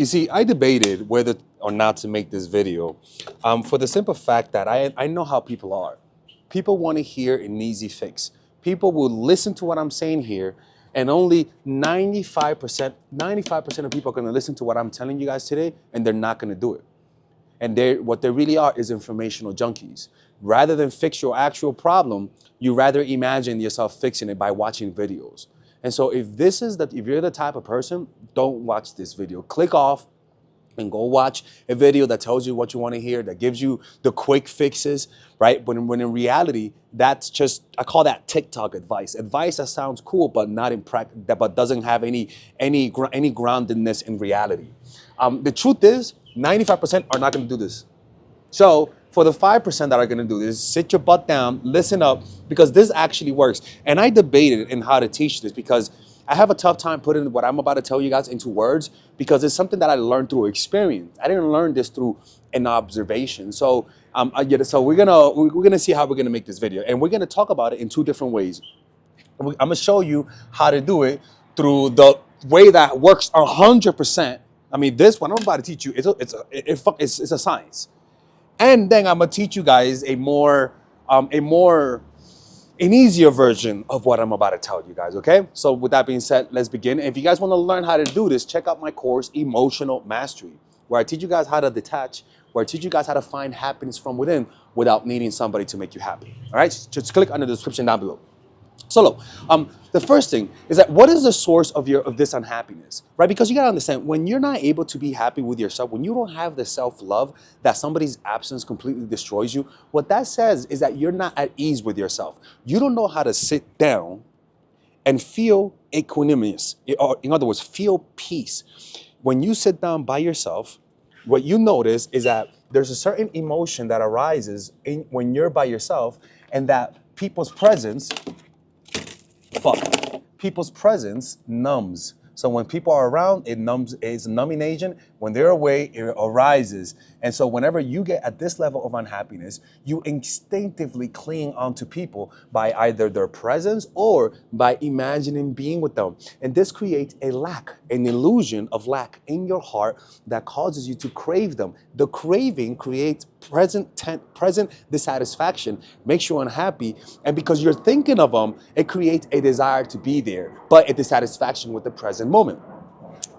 You see, I debated whether or not to make this video for the simple fact that I know how people are. People want to hear an easy fix. People will listen to what I'm saying here, and only 95% of people are going to listen to what I'm telling you guys today, and they're not going to do it. And what they really are is informational junkies. Rather than fix your actual problem, you rather imagine yourself fixing it by watching videos. And so if you're the type of person, don't watch this video. Click off and go watch a video that tells you what you want to hear, that gives you the quick fixes, right? When in reality, that's just, I call that TikTok advice. Advice that sounds cool, but not in practice, but doesn't have any groundedness in reality. The truth is, 95% are not going to do this. So for the 5% that are going to do this, sit your butt down, listen up, because this actually works. And I debated in how to teach this because I have a tough time putting what I'm about to tell you guys into words because it's something that I learned through experience. I didn't learn this through an observation. So so we're gonna see how we're gonna make this video, and we're gonna talk about it in two different ways. I'm gonna show you how to do it through the way that works 100%. I mean, this one I'm about to teach you, it's a science. And then I'm gonna teach you guys an easier version of what I'm about to tell you guys, okay? So with that being said, let's begin. If you guys wanna learn how to do this, check out my course, Emotional Mastery, where I teach you guys how to detach, where I teach you guys how to find happiness from within without needing somebody to make you happy, all right? Just click on the description down below. So look, the first thing is that what is the source of this unhappiness, right? Because you gotta understand, when you're not able to be happy with yourself, when you don't have the self-love that somebody's absence completely destroys you, what that says is that you're not at ease with yourself. You don't know how to sit down and feel equanimous, or in other words, feel peace. When you sit down by yourself, what you notice is that there's a certain emotion that arises when you're by yourself, and that people's presence numbs. So when people are around, it's a numbing agent. When they're away, it arises. And so whenever you get at this level of unhappiness, you instinctively cling onto people by either their presence or by imagining being with them. And this creates an illusion of lack in your heart that causes you to crave them. The craving creates present dissatisfaction, makes you unhappy, and because you're thinking of them, it creates a desire to be there, but a dissatisfaction with the present moment.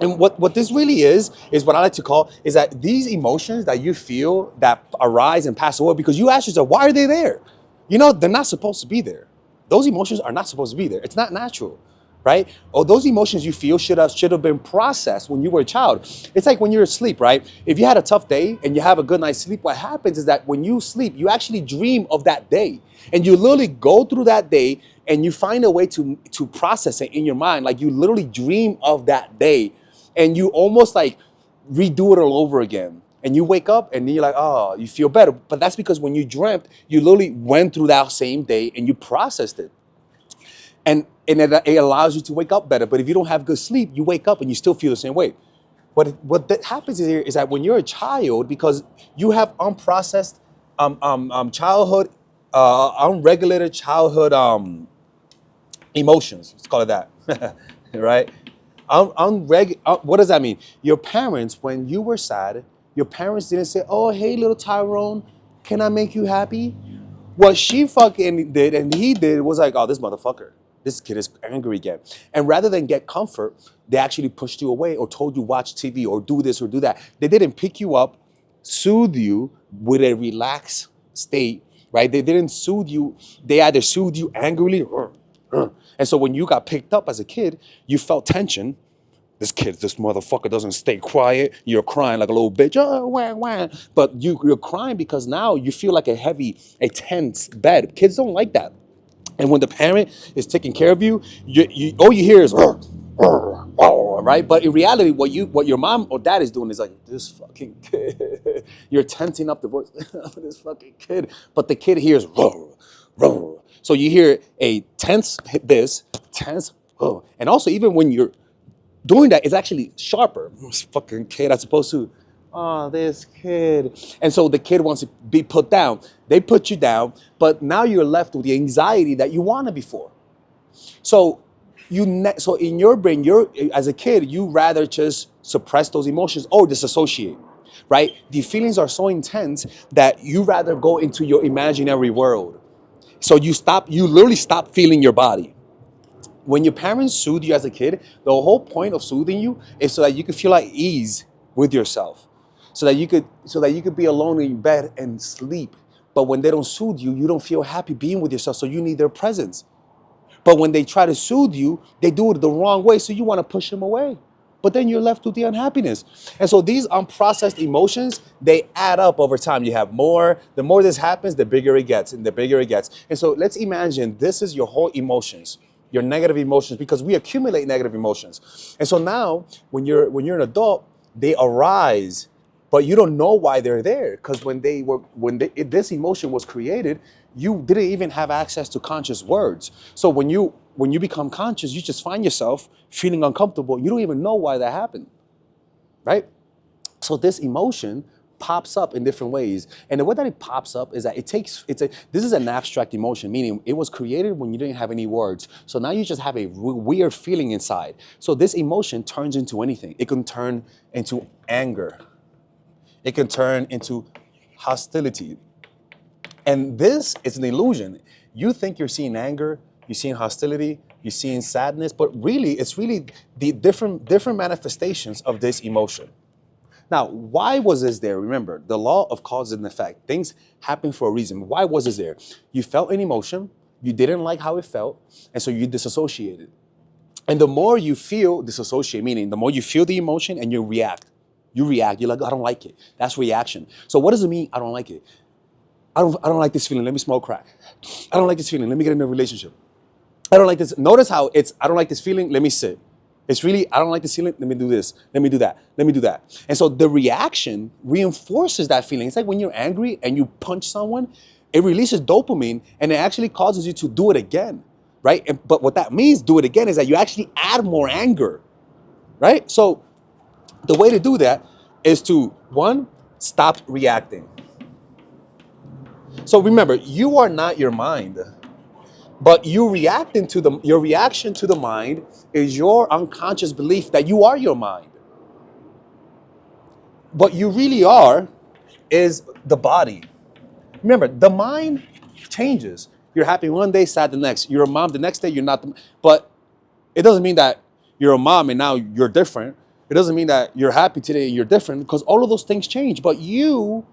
And what this really is what I like to call is that these emotions that you feel that arise and pass away, because you ask yourself, why are they there? You know, they're not supposed to be there. Those emotions are not supposed to be there. It's not natural, right? Or those emotions you feel should have been processed when you were a child. It's like when you're asleep, right? If you had a tough day and you have a good night's sleep, what happens is that when you sleep, you actually dream of that day. And you literally go through that day and you find a way to process it in your mind. Like you literally dream of that day and you almost like redo it all over again. And you wake up and then you're like, oh, you feel better. But that's because when you dreamt, you literally went through that same day and you processed it. And it allows you to wake up better. But if you don't have good sleep, you wake up and you still feel the same way. What that happens here is that when you're a child, because you have unprocessed childhood, unregulated childhood emotions, let's call it that, right? What does that mean? Your parents, when you were sad, your parents didn't say, oh, hey, little Tyrone, can I make you happy? What she fucking did and he did was like, oh, this motherfucker, this kid is angry again. And rather than get comfort, they actually pushed you away or told you watch TV or do this or do that. They didn't pick you up, soothe you with a relaxed state, right? They didn't soothe you. They either soothed you angrily and so when you got picked up as a kid, you felt tension. This motherfucker doesn't stay quiet. You're crying like a little bitch. Oh, wah, wah. But you're crying because now you feel like a tense bed. Kids don't like that. And when the parent is taking care of you, all you hear is, right? But in reality, what your mom or dad is doing is like, this fucking kid. You're tensing up the voice. This fucking kid. But the kid hears, so you hear a tense, and also even when you're doing that, it's actually sharper. This fucking kid as opposed to, oh, this kid. And so the kid wants to be put down. They put you down, but now you're left with the anxiety that you wanted before. So so in your brain, as a kid, you rather just suppress those emotions or disassociate, right? The feelings are so intense that you rather go into your imaginary world. So you literally stop feeling your body. When your parents soothe you as a kid, the whole point of soothing you is so that you could feel at ease with yourself. So that you could be alone in bed and sleep. But when they don't soothe you, you don't feel happy being with yourself. So you need their presence. But when they try to soothe you, they do it the wrong way. So you want to push them away. But then you're left with the unhappiness. And so these unprocessed emotions, they add up over time. You have more. The more this happens, the bigger it gets and the bigger it gets. And so let's imagine this is your whole emotions, your negative emotions, because we accumulate negative emotions. And so now when you're an adult, they arise, but you don't know why they're there, because this emotion was created, you didn't even have access to conscious words. So when you become conscious, you just find yourself feeling uncomfortable. You don't even know why that happened, right? So this emotion pops up in different ways, and the way that it pops up is that this is an abstract emotion, meaning it was created when you didn't have any words. So now you just have a weird feeling inside. So this emotion turns into anything. It can turn into anger. It can turn into hostility. And this is an illusion. You think you're seeing anger, you're seeing hostility, you're seeing sadness, but really, it's really the different manifestations of this emotion. Now, why was this there? Remember, the law of cause and effect. Things happen for a reason. Why was this there? You felt an emotion, you didn't like how it felt, and so you disassociated. And the more you feel disassociate, meaning the more you feel the emotion and you react. You're like, I don't like it. That's reaction. So what does it mean, I don't like it? I don't like this feeling. Let me smoke crack. I don't like this feeling. Let me get in a relationship. I don't like this. Notice how I don't like this feeling. Let me sit. It's really, I don't like this feeling. Let me do this. Let me do that. Let me do that. And so the reaction reinforces that feeling. It's like when you're angry and you punch someone, it releases dopamine and it actually causes you to do it again, right? But what that means, do it again, is that you actually add more anger, right? So the way to do that is to, one, stop reacting. So remember, you are not your mind, but your reaction to the mind is your unconscious belief that you are your mind. What you really are is the body. Remember, the mind changes. You're happy one day, sad the next. You're a mom the next day, you're not. But it doesn't mean that you're a mom and now you're different. It doesn't mean that you're happy today and you're different, because all of those things change. But you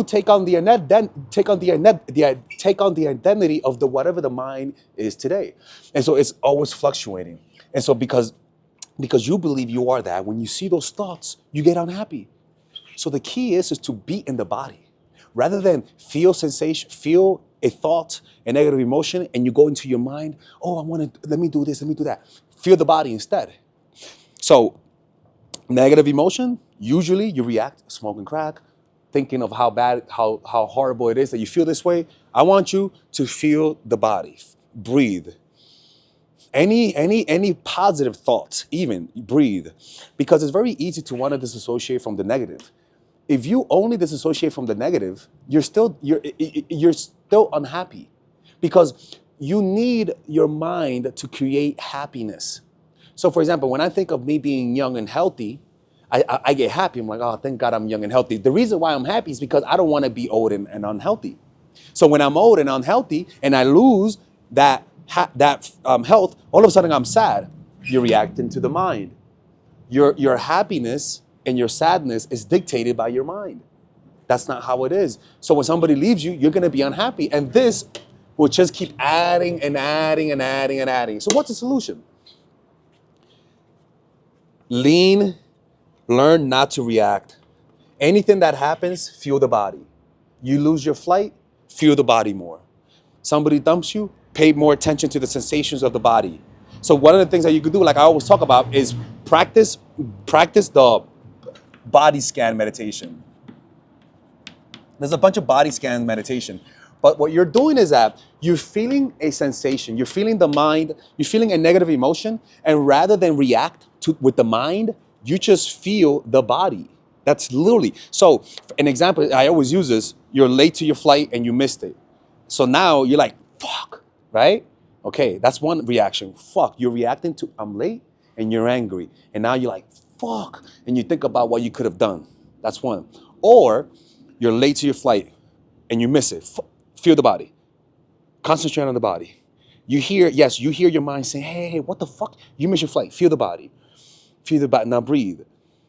take on the identity of the whatever the mind is today. And so it's always fluctuating. And so because you believe you are that, when you see those thoughts, you get unhappy. So the key is to be in the body. Rather than feel a thought, a negative emotion, and you go into your mind, oh, let me do this, let me do that. Feel the body instead. So negative emotion, usually you react, smoking crack, thinking of how bad, how horrible it is that you feel this way. I want you to feel the body. Breathe. Any positive thoughts, even breathe, because it's very easy to want to disassociate from the negative. If you only disassociate from the negative, you're still unhappy, because you need your mind to create happiness. So, for example, when I think of me being young and healthy, I get happy. I'm like, oh, thank God I'm young and healthy. The reason why I'm happy is because I don't want to be old and unhealthy. So when I'm old and unhealthy and I lose that health, all of a sudden I'm sad. You're reacting to the mind. Your happiness and your sadness is dictated by your mind. That's not how it is. So when somebody leaves you, you're going to be unhappy. And this will just keep adding and adding and adding and adding. So what's the solution? Learn not to react. Anything that happens, feel the body. You lose your flight, feel the body more. Somebody dumps you, pay more attention to the sensations of the body. So one of the things that you could do, like I always talk about, is practice the body scan meditation. There's a bunch of body scan meditation. But what you're doing is that you're feeling a sensation, you're feeling the mind, you're feeling a negative emotion, and rather than react with the mind, you just feel the body. That's literally. So an example I always use is, you're late to your flight and you missed it. So now you're like, fuck, right? Okay, that's one reaction. Fuck, you're reacting to, I'm late. and you're angry. And now you're like, fuck. And you think about what you could have done. That's one. Or you're late to your flight and you miss it. Feel the body. Concentrate on the body. You hear your mind saying, hey, what the fuck? You miss your flight. Feel the body. Feel the body. Now breathe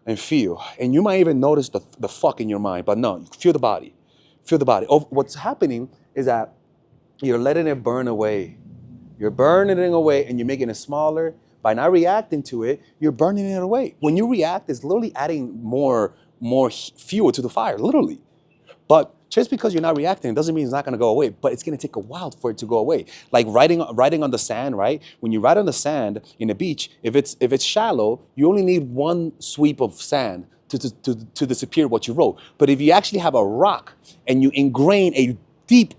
and feel. And you might even notice the fuck in your mind, but no, feel the body. Feel the body. Oh, what's happening is that you're letting it burn away. You're burning it away and you're making it smaller. By not reacting to it, you're burning it away. When you react, it's literally adding more fuel to the fire, literally. But just because you're not reacting, it doesn't mean it's not going to go away. But it's going to take a while for it to go away. Like writing on the sand, right? When you write on the sand in a beach, if it's shallow, you only need one sweep of sand to disappear what you wrote. But if you actually have a rock and you ingrain a deep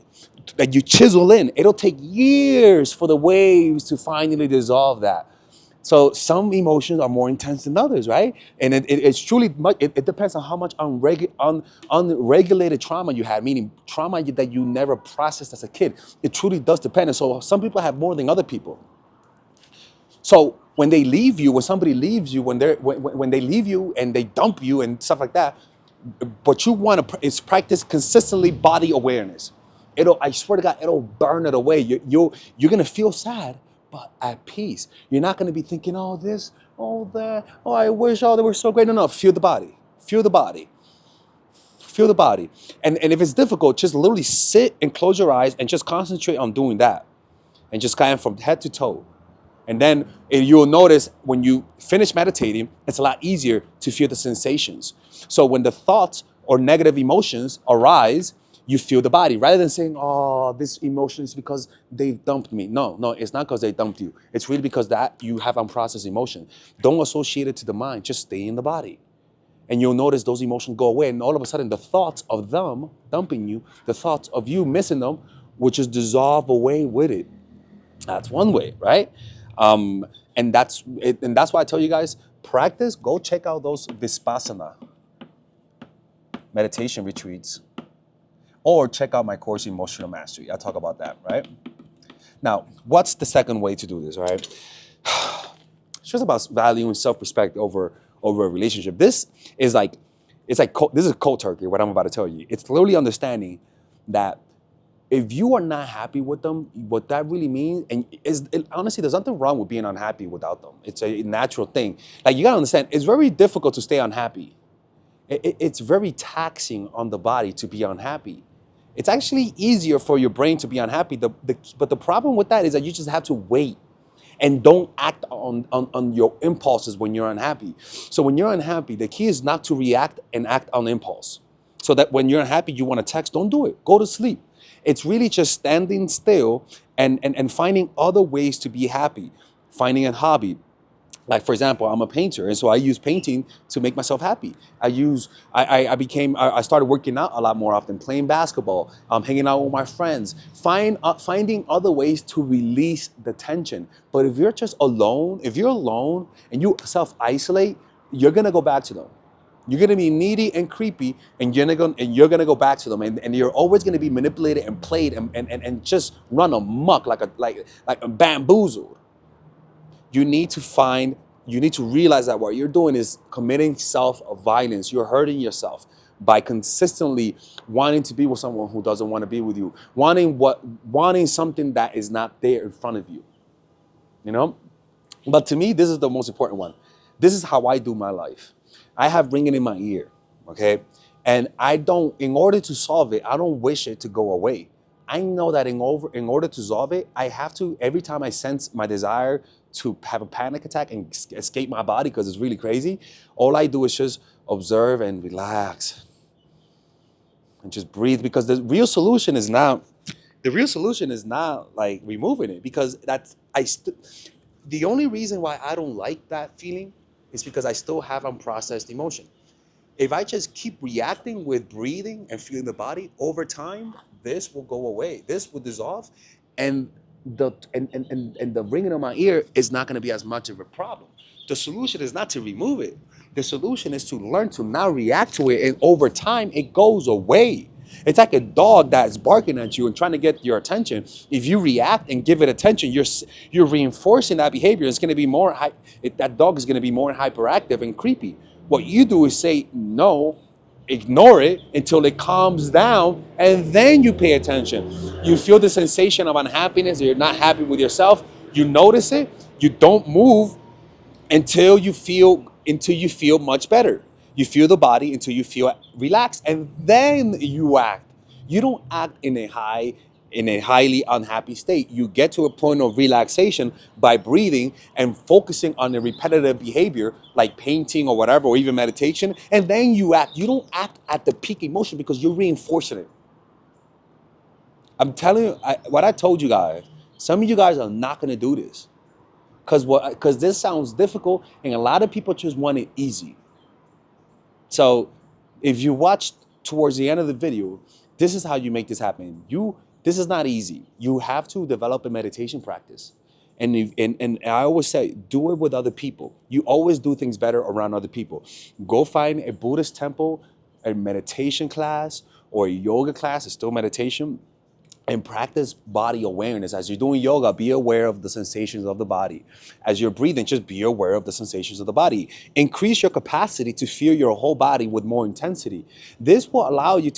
that you chisel in, it'll take years for the waves to finally dissolve that. So some emotions are more intense than others, right? And it's truly much, it depends on how much unregulated trauma you had, meaning trauma that you never processed as a kid. It truly does depend. And so some people have more than other people. So when they leave you, when somebody leaves you, when they leave you and they dump you and stuff like that, what you want to is practice consistently body awareness. I swear to God, it'll burn it away. You're gonna feel sad, but at peace. You're not gonna be thinking, oh this, oh that, oh I wish, oh they were so great. No, feel the body. Feel the body. Feel the body. And if it's difficult, just literally sit and close your eyes and just concentrate on doing that. And just kind of from head to toe. And then you'll notice when you finish meditating, it's a lot easier to feel the sensations. So when the thoughts or negative emotions arise, you feel the body rather than saying, oh, this emotion is because they dumped me. No, it's not because they dumped you. It's really because that you have unprocessed emotion. Don't associate it to the mind. Just stay in the body. And you'll notice those emotions go away. And all of a sudden, the thoughts of them dumping you, the thoughts of you missing them, will just dissolve away with it. That's one way, right? And that's it, and that's why I tell you guys, practice, go check out those Vipassana meditation retreats, or check out my course, Emotional Mastery. I'll talk about that, right? Now, what's the second way to do this, right? It's just about valuing self-respect over a relationship. This is this is cold turkey, what I'm about to tell you. It's literally understanding that if you are not happy with them, what that really means, honestly, there's nothing wrong with being unhappy without them. It's a natural thing. Like, you gotta understand, it's very difficult to stay unhappy. It's very taxing on the body to be unhappy. It's actually easier for your brain to be unhappy. But the problem with that is that you just have to wait and don't act on your impulses when you're unhappy. So when you're unhappy, the key is not to react and act on impulse. So that when you're unhappy, you want to text, don't do it. Go to sleep. It's really just standing still and finding other ways to be happy, finding a hobby. Like, for example, I'm a painter, and so I use painting to make myself happy. I started working out a lot more often, playing basketball, hanging out with my friends, finding other ways to release the tension. But if you're alone and you self-isolate, you're gonna go back to them. You're gonna be needy and creepy, and you're gonna go back to them, and you're always gonna be manipulated and played and just run amok like a bamboozled. You need to realize that what you're doing is committing self-violence. You're hurting yourself by consistently wanting to be with someone who doesn't want to be with you, wanting something that is not there in front of you. You know? But to me, this is the most important one. This is how I do my life. I have ringing in my ear, okay? And in order to solve it, I don't wish it to go away. I know that in order to solve it, I have to, every time I sense my desire to have a panic attack and escape my body because it's really crazy, all I do is just observe and relax and just breathe, because the real solution is not like removing it, because the only reason why I don't like that feeling is because I still have unprocessed emotion. If I just keep reacting with breathing and feeling the body, over time, this will go away. This will dissolve, and the ringing in my ear is not going to be as much of a problem. The solution is not to remove it. The solution is to learn to not react to it, and over time, it goes away. It's like a dog that's barking at you and trying to get your attention. If you react and give it attention, you're reinforcing that behavior. It's going to be that dog is going to be more hyperactive and creepy. What you do is say no, ignore it until it calms down, and then you pay attention. You feel the sensation of unhappiness, you're not happy with yourself, you notice it, you don't move until you feel much better. You feel the body until you feel relaxed, and then you act. You don't act in a highly unhappy state. You get to a point of relaxation by breathing and focusing on a repetitive behavior like painting or whatever, or even meditation, and then you act. You don't act at the peak emotion because you're reinforcing it. I'm telling you, what I told you guys, some of you guys are not going to do this because this sounds difficult, and a lot of people just want it easy. So if you watch towards the end of the video, this is how you make this happen. This is not easy. You have to develop a meditation practice. And I always say, do it with other people. You always do things better around other people. Go find a Buddhist temple, a meditation class, or a yoga class. It's still meditation. And practice body awareness. As you're doing yoga, be aware of the sensations of the body. As you're breathing, just be aware of the sensations of the body. Increase your capacity to feel your whole body with more intensity. This will allow you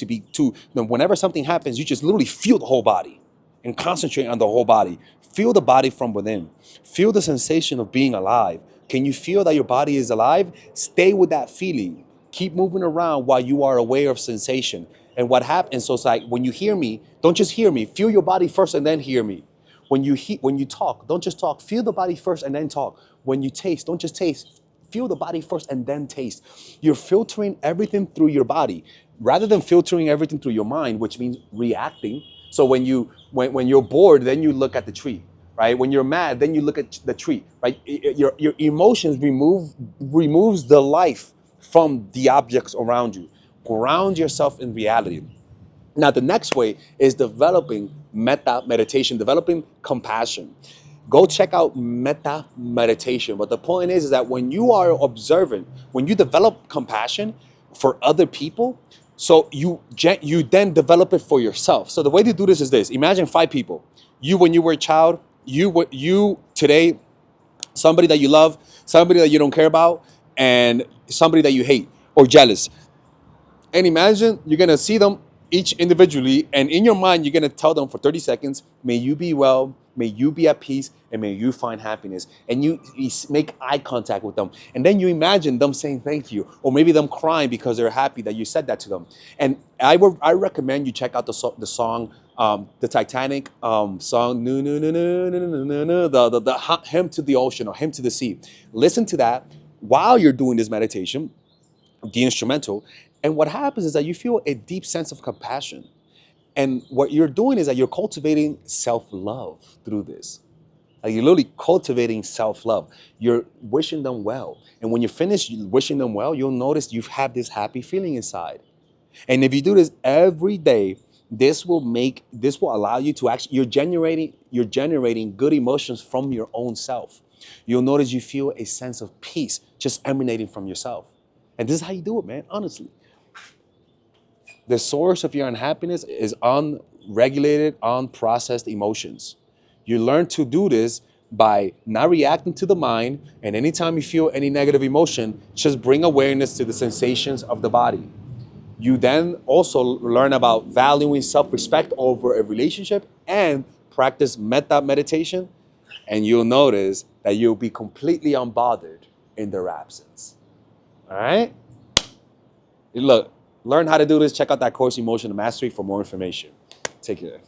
whenever something happens, you just literally feel the whole body and concentrate on the whole body. Feel the body from within. Feel the sensation of being alive. Can you feel that your body is alive? Stay with that feeling. Keep moving around while you are aware of sensation. And what happens, so it's like when you hear me, don't just hear me. Feel your body first and then hear me. When you talk, don't just talk. Feel the body first and then talk. When you taste, don't just taste. Feel the body first and then taste. You're filtering everything through your body rather than filtering everything through your mind, which means reacting. So when you're bored, then you look at the tree, right? When you're mad, then you look at the tree, right? Your emotions removes the life from the objects around you. Ground yourself in reality. Now, the next way is developing metta meditation, developing compassion. Go check out metta meditation. But the point is that when you are observant, when you develop compassion for other people, so you then develop it for yourself. So the way to do this is this: imagine 5 people. You when you were a child, you today, somebody that you love, somebody that you don't care about, and somebody that you hate or jealous. And imagine you're going to see them each individually, and in your mind, you're going to tell them for 30 seconds, may you be well, may you be at peace, and may you find happiness. And you make eye contact with them. And then you imagine them saying thank you, or maybe them crying because they're happy that you said that to them. And I recommend you check out the song, the Titanic song, no, no, no, no, no, no, no, no, the hymn to the ocean or hymn to the sea. Listen to that while you're doing this meditation, the instrumental, and what happens is that you feel a deep sense of compassion. And what you're doing is that you're cultivating self-love through this. Like you're literally cultivating self-love. You're wishing them well. And when you finish wishing them well, you'll notice you have this happy feeling inside. And if you do this every day, this will allow you to actually, you're generating good emotions from your own self. You'll notice you feel a sense of peace just emanating from yourself. And this is how you do it, man, honestly. The source of your unhappiness is unregulated, unprocessed emotions. You learn to do this by not reacting to the mind, and anytime you feel any negative emotion, just bring awareness to the sensations of the body. You then also learn about valuing self-respect over a relationship and practice metta meditation, and you'll notice that you'll be completely unbothered in their absence. All right? Look, learn how to do this. Check out that course, Emotional Mastery, for more information. Take care.